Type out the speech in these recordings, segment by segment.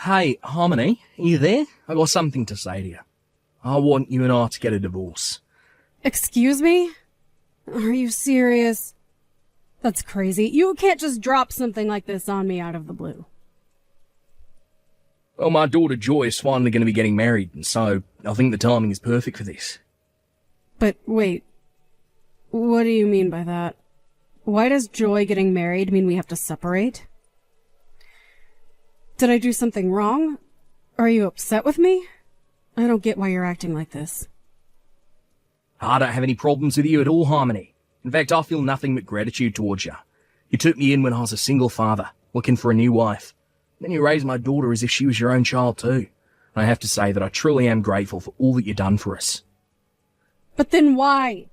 Hey, Harmony, are you there? I got something to say to you. I want you and I to get a divorce. Excuse me? Are you serious? That's crazy. You can't just drop something like this on me out of the blue. Well, my daughter Joy is finally going to be getting married, and so I think the timing is perfect for this. But wait, what do you mean by that? Why does Joy getting married mean we have to separate? Did I do something wrong? Are you upset with me? I don't get why you're acting like this. I don't have any problems with you at all, Harmony. In fact, I feel nothing but gratitude towards you. You took me in when I was a single father, looking for a new wife. Then you raised my daughter as if she was your own child too. And I have to say that I truly am grateful for all that you've done for us. But then why?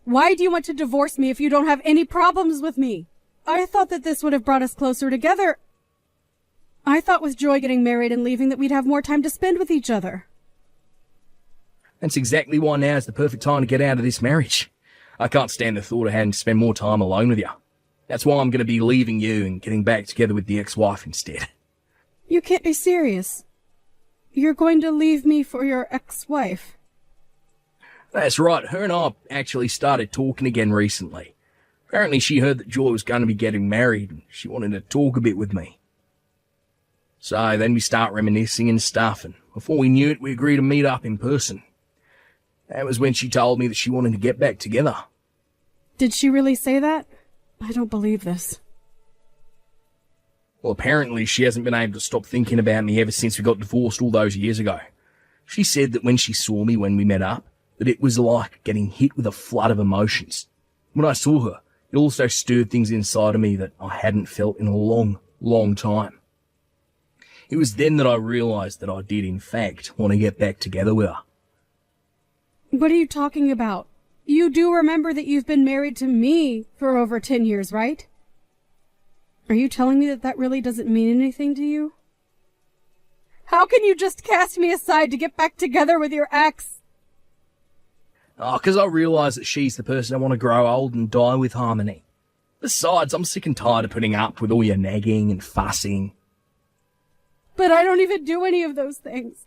Why do you want to divorce me if you don't have any problems with me? I thought that this would have brought us closer together. I thought with Joy getting married and leaving that we'd have more time to spend with each other. That's exactly why now is the perfect time to get out of this marriage. I can't stand the thought of having to spend more time alone with you. That's why I'm going to be leaving you and getting back together with the ex-wife instead. You can't be serious. You're going to leave me for your ex-wife. That's right, her and I actually started talking again recently. Apparently she heard that Joy was going to be getting married and she wanted to talk a bit with me. So then we start reminiscing and stuff, and before we knew it, we agreed to meet up in person. That was when she told me that she wanted to get back together. Did she really say that? I don't believe this. Well, apparently she hasn't been able to stop thinking about me ever since we got divorced all those years ago. She said that when she saw me when we met up, that it was like getting hit with a flood of emotions. When I saw her, it also stirred things inside of me that I hadn't felt in a long, long time. It was then that I realised that I did, in fact, want to get back together with her. What are you talking about? You do remember that you've been married to me for over 10 years, right? Are you telling me that that really doesn't mean anything to you? How can you just cast me aside to get back together with your ex? Oh, 'cause I realise that she's the person I want to grow old and die with, Harmony. Besides, I'm sick and tired of putting up with all your nagging and fussing. But I don't even do any of those things.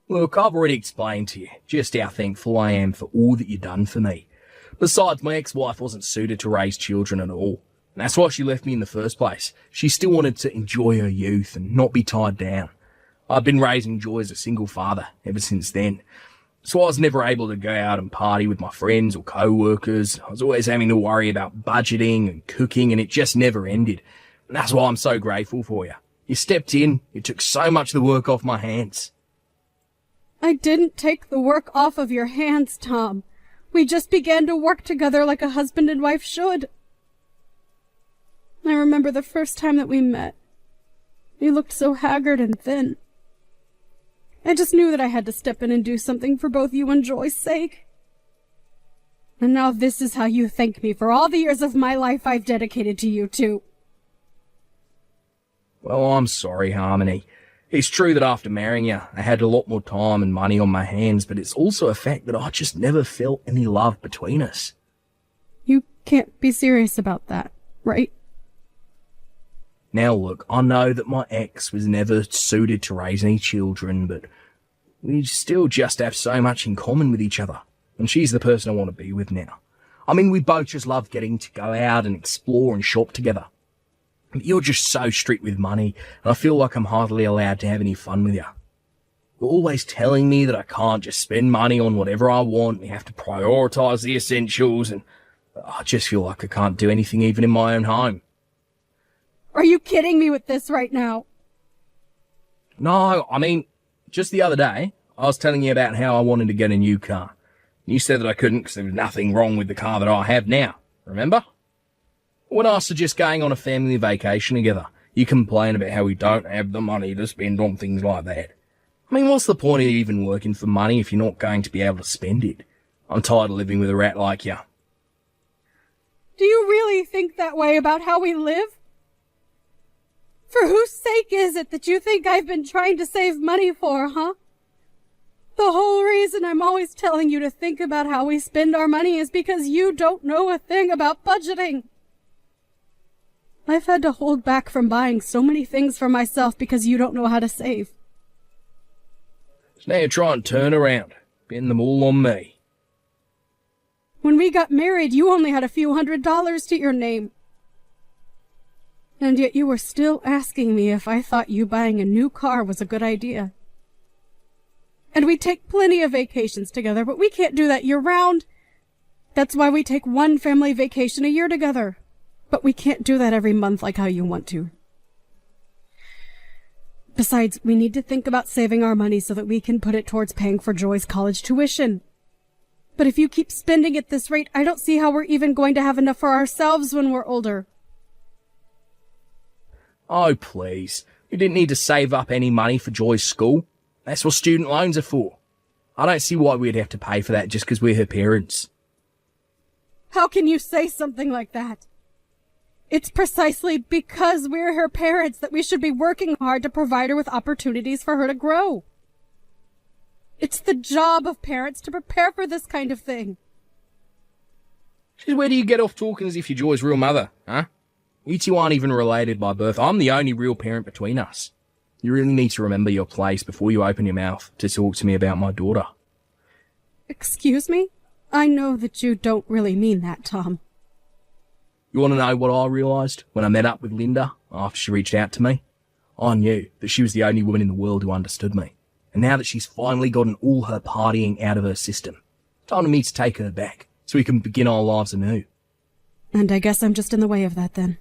Look, I've already explained to you just how thankful I am for all that you've done for me. Besides, my ex-wife wasn't suited to raise children at all. And that's why she left me in the first place. She still wanted to enjoy her youth and not be tied down. I've been raising Joy as a single father ever since then. So I was never able to go out and party with my friends or co-workers. I was always having to worry about budgeting and cooking, and it just never ended. And that's why I'm so grateful for you. You stepped in, you took so much of the work off my hands. I didn't take the work off of your hands, Tom. We just began to work together like a husband and wife should. I remember the first time that we met. You looked so haggard and thin. I just knew that I had to step in and do something for both you and Joy's sake. And now this is how you thank me for all the years of my life I've dedicated to you two. Well, I'm sorry, Harmony. It's true that after marrying you, I had a lot more time and money on my hands, but it's also a fact that I just never felt any love between us. You can't be serious about that, right? Now look, I know that my ex was never suited to raise any children, but we still just have so much in common with each other, and she's the person I want to be with now. I mean, we both just love getting to go out and explore and shop together. But you're just so strict with money, and I feel like I'm hardly allowed to have any fun with you. You're always telling me that I can't just spend money on whatever I want, we have to prioritise the essentials, and I just feel like I can't do anything even in my own home. Are you kidding me with this right now? No, I mean, just the other day, I was telling you about how I wanted to get a new car. You said that I couldn't because there was nothing wrong with the car that I have now, remember? When I suggest going on a family vacation together, you complain about how we don't have the money to spend on things like that. I mean, what's the point of even working for money if you're not going to be able to spend it? I'm tired of living with a rat like you. Do you really think that way about how we live? For whose sake is it that you think I've been trying to save money for, huh? The whole reason I'm always telling you to think about how we spend our money is because you don't know a thing about budgeting. I've had to hold back from buying so many things for myself because you don't know how to save. So now you try and turn around, pin them all on me. When we got married, you only had a few $100s to your name. And yet you were still asking me if I thought you buying a new car was a good idea. And we take plenty of vacations together, but we can't do that year-round. That's why we take one family vacation a year together. But we can't do that every month like how you want to. Besides, we need to think about saving our money so that we can put it towards paying for Joy's college tuition. But if you keep spending at this rate, I don't see how we're even going to have enough for ourselves when we're older. Oh, please. We didn't need to save up any money for Joy's school. That's what student loans are for. I don't see why we'd have to pay for that just because we're her parents. How can you say something like that? It's precisely because we're her parents that we should be working hard to provide her with opportunities for her to grow. It's the job of parents to prepare for this kind of thing. Where do you get off talking as if you're Joy's real mother, huh? You two aren't even related by birth. I'm the only real parent between us. You really need to remember your place before you open your mouth to talk to me about my daughter. Excuse me? I know that you don't really mean that, Tom. You want to know what I realised when I met up with Linda after she reached out to me? I knew that she was the only woman in the world who understood me. And now that she's finally gotten all her partying out of her system, time for me to take her back so we can begin our lives anew. And I guess I'm just in the way of that then.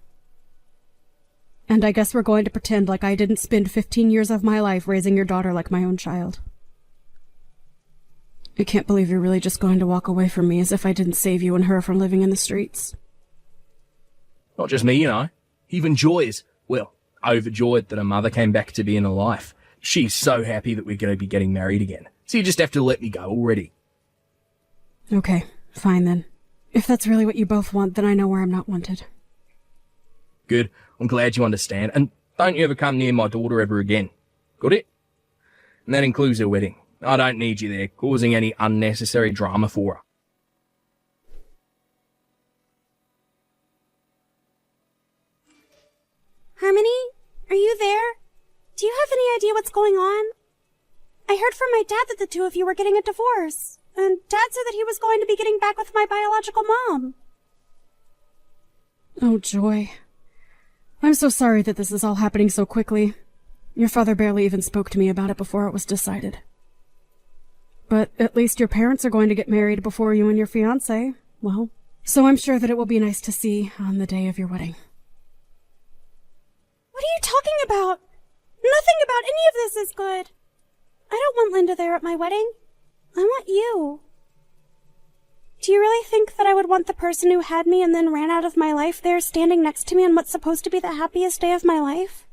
And I guess we're going to pretend like I didn't spend 15 years of my life raising your daughter like my own child. I can't believe you're really just going to walk away from me as if I didn't save you and her from living in the streets. Not just me, you know. Even Joy is, well, overjoyed that her mother came back to be in her life. She's so happy that we're going to be getting married again. So you just have to let me go already. Okay, fine then. If that's really what you both want, then I know where I'm not wanted. Good. I'm glad you understand. And don't you ever come near my daughter ever again. Got it? And that includes her wedding. I don't need you there, causing any unnecessary drama for her. Harmony, are you there? Do you have any idea what's going on? I heard from my dad that the two of you were getting a divorce, and Dad said that he was going to be getting back with my biological mom. Oh, Joy. I'm so sorry that this is all happening so quickly. Your father barely even spoke to me about it before it was decided. But at least your parents are going to get married before you and your fiancé. Well, so I'm sure that it will be nice to see on the day of your wedding. What are you talking about? Nothing about any of this is good. I don't want Linda there at my wedding. I want you. Do you really think that I would want the person who had me and then ran out of my life there standing next to me on what's supposed to be the happiest day of my life?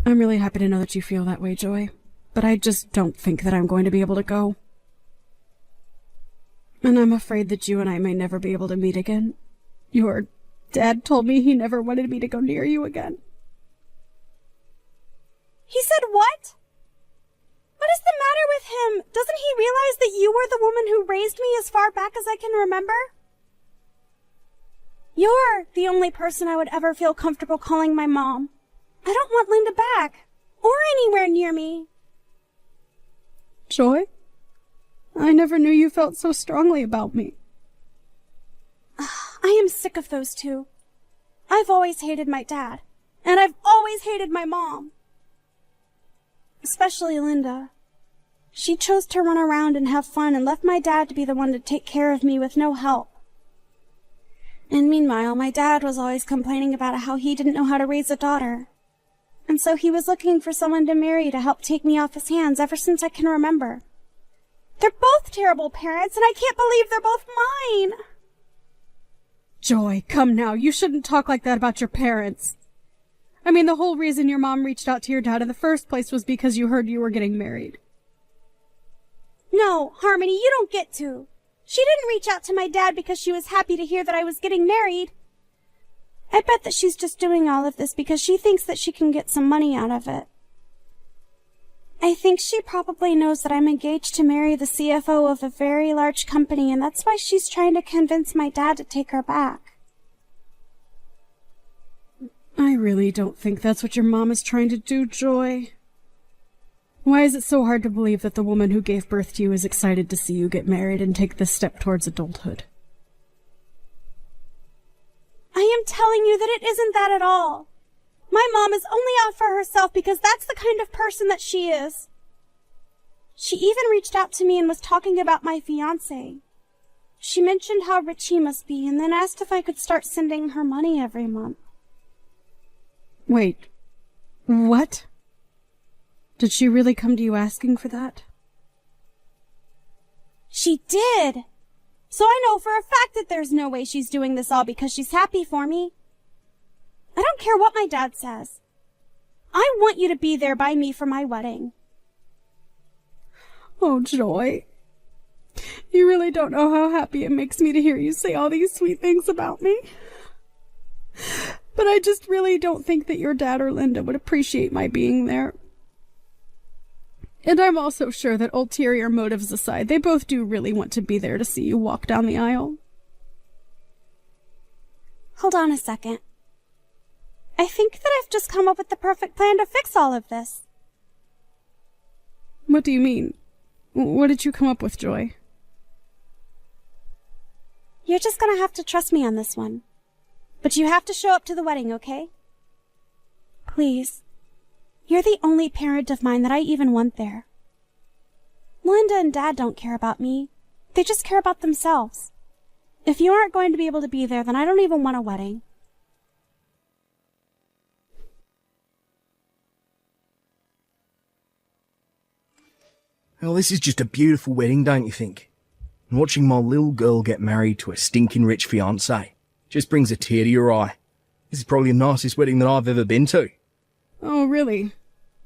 I'm really happy to know that you feel that way, Joy. But I just don't think that I'm going to be able to go. And I'm afraid that you and I may never be able to meet again. Your dad told me he never wanted me to go near you again. He said what? What is the matter with him? Doesn't he realize that you were the woman who raised me as far back as I can remember? You're the only person I would ever feel comfortable calling my mom. I don't want Linda back, or anywhere near me. Joy? I never knew you felt so strongly about me. I am sick of those two. I've always hated my dad, and I've always hated my mom. Especially Linda. She chose to run around and have fun and left my dad to be the one to take care of me with no help. And meanwhile, my dad was always complaining about how he didn't know how to raise a daughter. And so he was looking for someone to marry to help take me off his hands ever since I can remember. They're both terrible parents, and I can't believe they're both mine. Joy, come now. You shouldn't talk like that about your parents. I mean, the whole reason your mom reached out to your dad in the first place was because you heard you were getting married. No, Harmony, you don't get to. She didn't reach out to my dad because she was happy to hear that I was getting married. I bet that she's just doing all of this because she thinks that she can get some money out of it. I think she probably knows that I'm engaged to marry the CFO of a very large company, and that's why she's trying to convince my dad to take her back. I really don't think that's what your mom is trying to do, Joy. Why is it so hard to believe that the woman who gave birth to you is excited to see you get married and take this step towards adulthood? I am telling you that it isn't that at all. My mom is only out for herself because that's the kind of person that she is. She even reached out to me and was talking about my fiancé. She mentioned how rich he must be and then asked if I could start sending her money every month. Wait, what? Did she really come to you asking for that? She did. So I know for a fact that there's no way she's doing this all because she's happy for me. I don't care what my dad says. I want you to be there by me for my wedding. Oh, Joy. You really don't know how happy it makes me to hear you say all these sweet things about me. But I just really don't think that your dad or Linda would appreciate my being there. And I'm also sure that ulterior motives aside, they both do really want to be there to see you walk down the aisle. Hold on a second. I think that I've just come up with the perfect plan to fix all of this. What do you mean? What did you come up with, Joy? You're just gonna have to trust me on this one. But you have to show up to the wedding, okay? Please. You're the only parent of mine that I even want there. Linda and Dad don't care about me. They just care about themselves. If you aren't going to be able to be there, then I don't even want a wedding. Well, this is just a beautiful wedding, don't you think? And watching my little girl get married to a stinking rich fiancé just brings a tear to your eye. This is probably the nicest wedding that I've ever been to. Oh, really?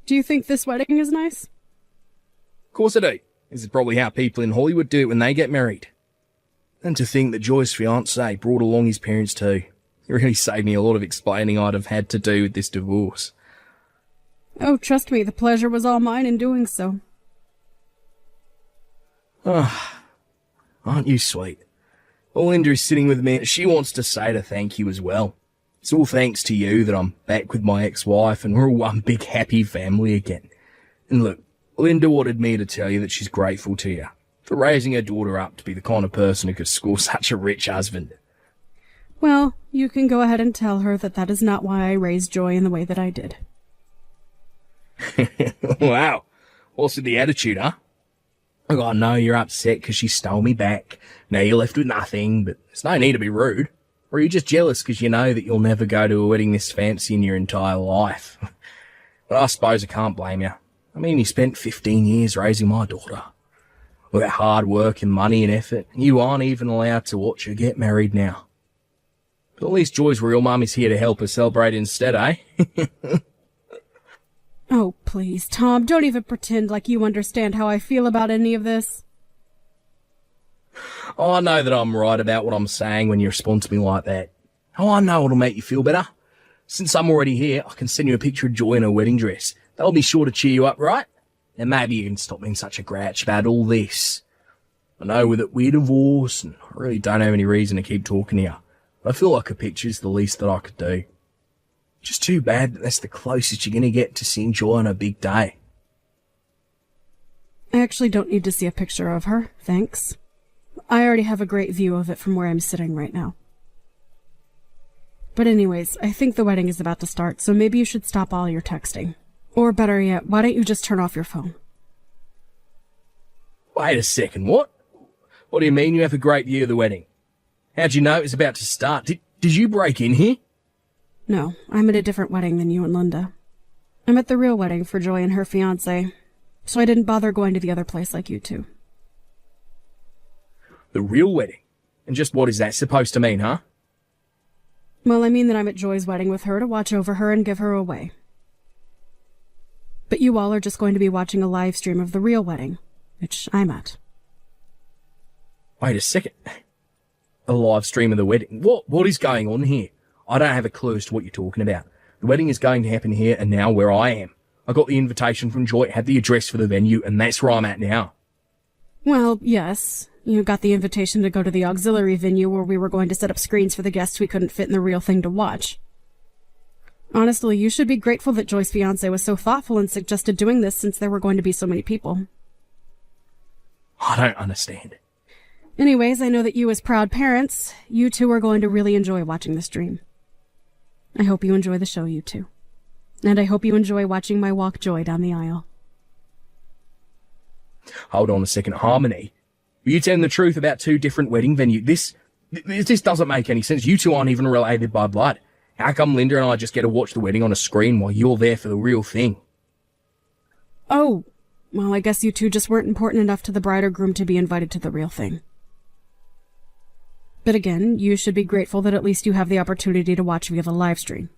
Do you think this wedding is nice? Of course I do. This is probably how people in Hollywood do it when they get married. And to think that Joy's fiancé brought along his parents too. It really saved me a lot of explaining I'd have had to do with this divorce. Oh, trust me, the pleasure was all mine in doing so. Aren't you sweet? Well, Linda is sitting with me. She wants to say to thank you as well. It's all thanks to you that I'm back with my ex-wife and we're all one big happy family again. And look, Linda wanted me to tell you that she's grateful to you for raising her daughter up to be the kind of person who could score such a rich husband. Well, you can go ahead and tell her that that is not why I raised Joy in the way that I did. Wow. What's with the attitude, huh? Look, I know you're upset because she stole me back. Now you're left with nothing, but there's no need to be rude. Or are you just jealous because you know that you'll never go to a wedding this fancy in your entire life? But I suppose I can't blame you. I mean, you spent 15 years raising my daughter. All that hard work and money and effort, and you aren't even allowed to watch her get married now. But at least Joy's real mum is here to help her celebrate instead, eh? Oh, please, Tom, don't even pretend like you understand how I feel about any of this. Oh, I know that I'm right about what I'm saying when you respond to me like that. Oh, I know what'll make you feel better. Since I'm already here, I can send you a picture of Joy in her wedding dress. That'll be sure to cheer you up, right? And maybe you can stop being such a grouch about all this. I know we're divorced, and I really don't have any reason to keep talking to you. But I feel like a picture's the least that I could do. Just too bad that that's the closest you're going to get to seeing Joy on a big day. I actually don't need to see a picture of her, thanks. I already have a great view of it from where I'm sitting right now. But anyways, I think the wedding is about to start, so maybe you should stop all your texting. Or better yet, why don't you just turn off your phone? Wait a second, what? What do you mean you have a great view of the wedding? How'd you know it was about to start? Did you break in here? No, I'm at a different wedding than you and Linda. I'm at the real wedding for Joy and her fiancé, so I didn't bother going to the other place like you two. The real wedding? And just what is that supposed to mean, huh? Well, I mean that I'm at Joy's wedding with her to watch over her and give her away. But you all are just going to be watching a live stream of the real wedding, which I'm at. Wait a second. A live stream of the wedding? What is going on here? I don't have a clue as to what you're talking about. The wedding is going to happen here and now where I am. I got the invitation from Joy, had the address for the venue, and that's where I'm at now. Well, yes. You got the invitation to go to the auxiliary venue where we were going to set up screens for the guests we couldn't fit in the real thing to watch. Honestly, you should be grateful that Joy's fiancé was so thoughtful and suggested doing this since there were going to be so many people. I don't understand. Anyways, I know that you as proud parents, you two are going to really enjoy watching this dream. I hope you enjoy the show, you two. And I hope you enjoy watching my walk Joy down the aisle. Hold on a second, Harmony. Are you telling the truth about two different wedding venues? This doesn't make any sense. You two aren't even related by blood. How come Linda and I just get to watch the wedding on a screen while you're there for the real thing? Oh, well, I guess you two just weren't important enough to the bride or groom to be invited to the real thing. But again, you should be grateful that at least you have the opportunity to watch via the live stream.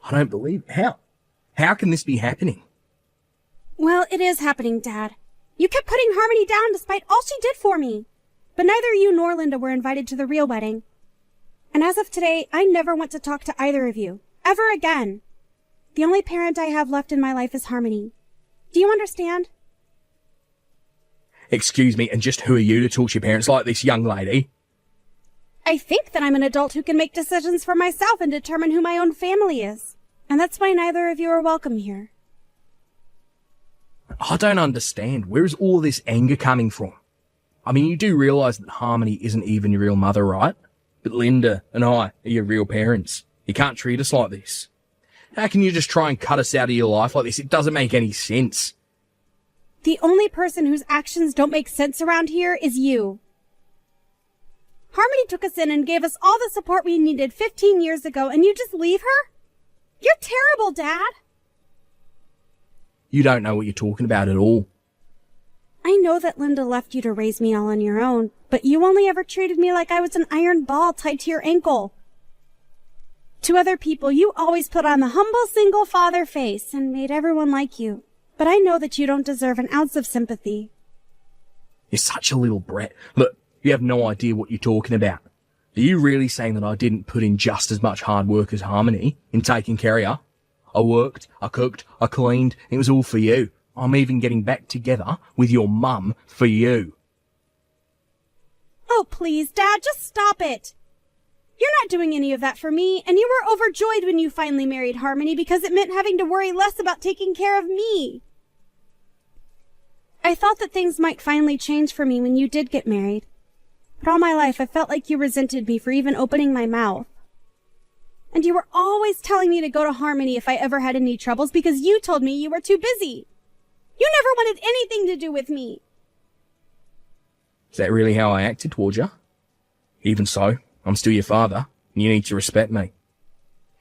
I don't believe it. How? How can this be happening? Well, it is happening, Dad. You kept putting Harmony down despite all she did for me. But neither you nor Linda were invited to the real wedding. And as of today, I never want to talk to either of you. Ever again. The only parent I have left in my life is Harmony. Do you understand? Excuse me, and just who are you to talk to your parents like this, young lady? I think that I'm an adult who can make decisions for myself and determine who my own family is. And that's why neither of you are welcome here. I don't understand. Where is all this anger coming from? I mean, you do realise that Harmony isn't even your real mother, right? But Linda and I are your real parents. You can't treat us like this. How can you just try and cut us out of your life like this? It doesn't make any sense. The only person whose actions don't make sense around here is you. Harmony took us in and gave us all the support we needed 15 years ago, and you just leave her? You're terrible, Dad. You don't know what you're talking about at all. I know that Linda left you to raise me all on your own, but you only ever treated me like I was an iron ball tied to your ankle. To other people, you always put on the humble single father face and made everyone like you. But I know that you don't deserve an ounce of sympathy. You're such a little brat. Look, you have no idea what you're talking about. Are you really saying that I didn't put in just as much hard work as Harmony in taking care of you? I worked, I cooked, I cleaned, and it was all for you. I'm even getting back together with your mum for you. Oh, please, Dad, just stop it. You're not doing any of that for me, and you were overjoyed when you finally married Harmony because it meant having to worry less about taking care of me. I thought that things might finally change for me when you did get married. But all my life I felt like you resented me for even opening my mouth. And you were always telling me to go to Harmony if I ever had any troubles because you told me you were too busy. You never wanted anything to do with me. Is that really how I acted towards you? Even so, I'm still your father, and you need to respect me.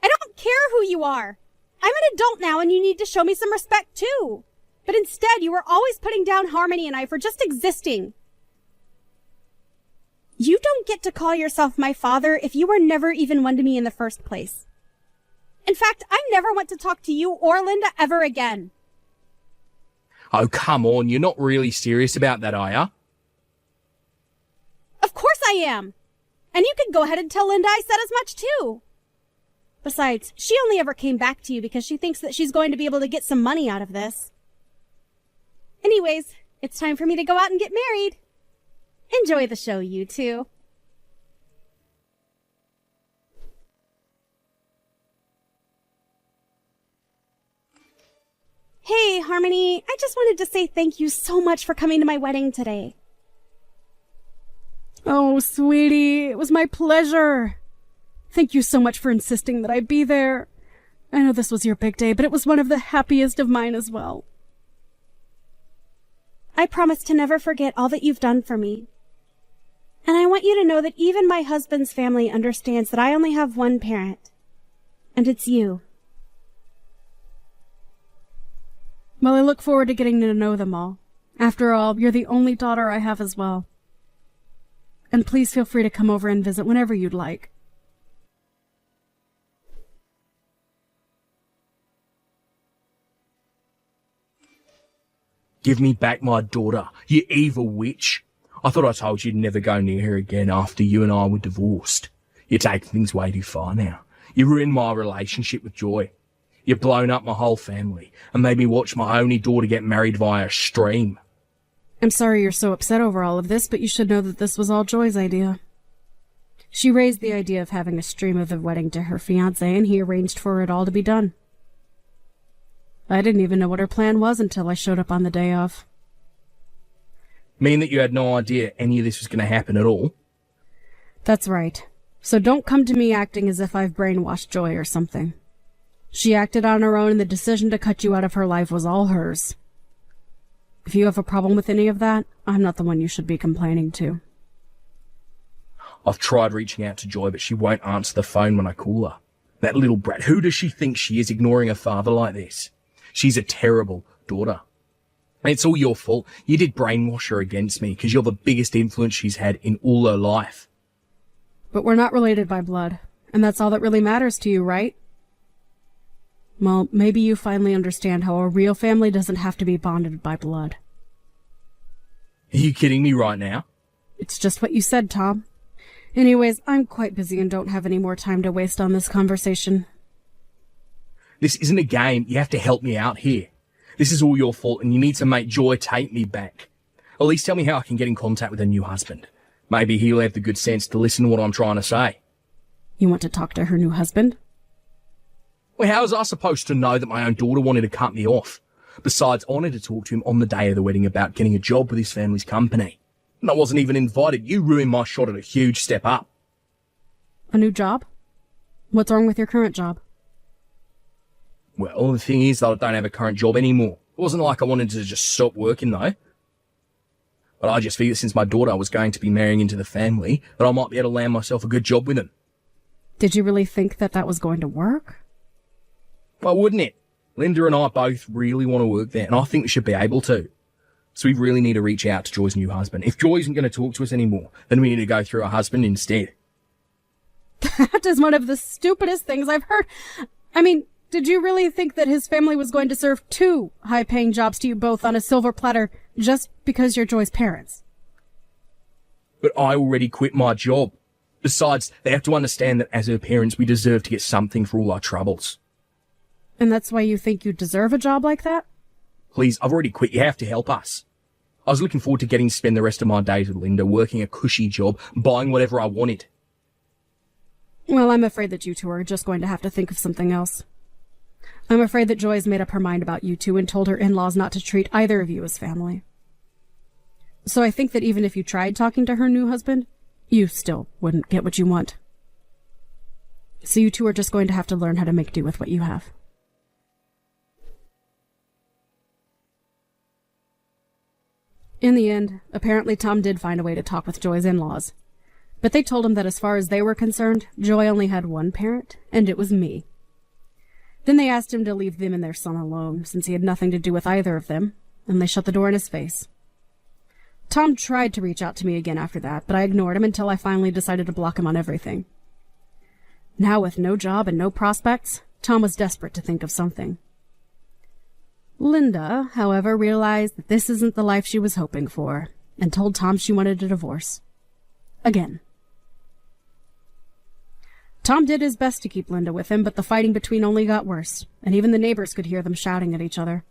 I don't care who you are. I'm an adult now, and you need to show me some respect, too. But instead, you were always putting down Harmony and I for just existing. You don't get to call yourself my father if you were never even one to me in the first place. In fact, I never want to talk to you or Linda ever again. Oh, come on, you're not really serious about that, are ya? Of course I am. And you can go ahead and tell Linda I said as much, too. Besides, she only ever came back to you because she thinks that she's going to be able to get some money out of this. Anyways, it's time for me to go out and get married. Enjoy the show, you two. Hey, Harmony, I just wanted to say thank you so much for coming to my wedding today. Oh, sweetie, it was my pleasure. Thank you so much for insisting that I be there. I know this was your big day, but it was one of the happiest of mine as well. I promise to never forget all that you've done for me. And I want you to know that even my husband's family understands that I only have one parent. And it's you. Well, I look forward to getting to know them all. After all, you're the only daughter I have as well. And please feel free to come over and visit whenever you'd like. Give me back my daughter, you evil witch. I thought I told you to never go near her again after you and I were divorced. You're taking things way too far now. You ruined my relationship with Joy. You've blown up my whole family and made me watch my only daughter get married via a stream. I'm sorry you're so upset over all of this, but you should know that this was all Joy's idea. She raised the idea of having a stream of the wedding to her fiancé, and he arranged for it all to be done. I didn't even know what her plan was until I showed up on the day of. Mean that you had no idea any of this was going to happen at all? That's right. So don't come to me acting as if I've brainwashed Joy or something. She acted on her own, and the decision to cut you out of her life was all hers. If you have a problem with any of that, I'm not the one you should be complaining to. I've tried reaching out to Joy, but she won't answer the phone when I call her. That little brat, who does she think she is, ignoring her father like this? She's a terrible daughter. It's all your fault. You did brainwash her against me because you're the biggest influence she's had in all her life. But we're not related by blood, and that's all that really matters to you, right? Well, maybe you finally understand how a real family doesn't have to be bonded by blood. Are you kidding me right now? It's just what you said, Tom. Anyways, I'm quite busy and don't have any more time to waste on this conversation. This isn't a game. You have to help me out here. This is all your fault, and you need to make Joy take me back. At least tell me how I can get in contact with her new husband. Maybe he'll have the good sense to listen to what I'm trying to say. You want to talk to her new husband? Well, how was I supposed to know that my own daughter wanted to cut me off? Besides, I wanted to talk to him on the day of the wedding about getting a job with his family's company. And I wasn't even invited. You ruined my shot at a huge step up. A new job? What's wrong with your current job? Well, the thing is that I don't have a current job anymore. It wasn't like I wanted to just stop working, though. But I just figured since my daughter was going to be marrying into the family, that I might be able to land myself a good job with him. Did you really think that that was going to work? Well, wouldn't it? Linda and I both really want to work there, and I think we should be able to. So we really need to reach out to Joy's new husband. If Joy isn't going to talk to us anymore, then we need to go through her husband instead. That is one of the stupidest things I've heard. I mean, did you really think that his family was going to serve 2 high-paying jobs to you both on a silver platter just because you're Joy's parents? But I already quit my job. Besides, they have to understand that as her parents, we deserve to get something for all our troubles. And that's why you think you deserve a job like that? Please, I've already quit. You have to help us. I was looking forward to getting to spend the rest of my days with Linda, working a cushy job, buying whatever I wanted. Well, I'm afraid that you two are just going to have to think of something else. I'm afraid that Joy has made up her mind about you two and told her in-laws not to treat either of you as family. So I think that even if you tried talking to her new husband, you still wouldn't get what you want. So you two are just going to have to learn how to make do with what you have. In the end, apparently Tom did find a way to talk with Joy's in-laws. But they told him that as far as they were concerned, Joy only had one parent, and it was me. Then they asked him to leave them and their son alone, since he had nothing to do with either of them, and they shut the door in his face. Tom tried to reach out to me again after that, but I ignored him until I finally decided to block him on everything. Now with no job and no prospects, Tom was desperate to think of something. Linda, however, realized that this isn't the life she was hoping for, and told Tom she wanted a divorce. Again. Tom did his best to keep Linda with him, but the fighting between only got worse, and even the neighbors could hear them shouting at each other.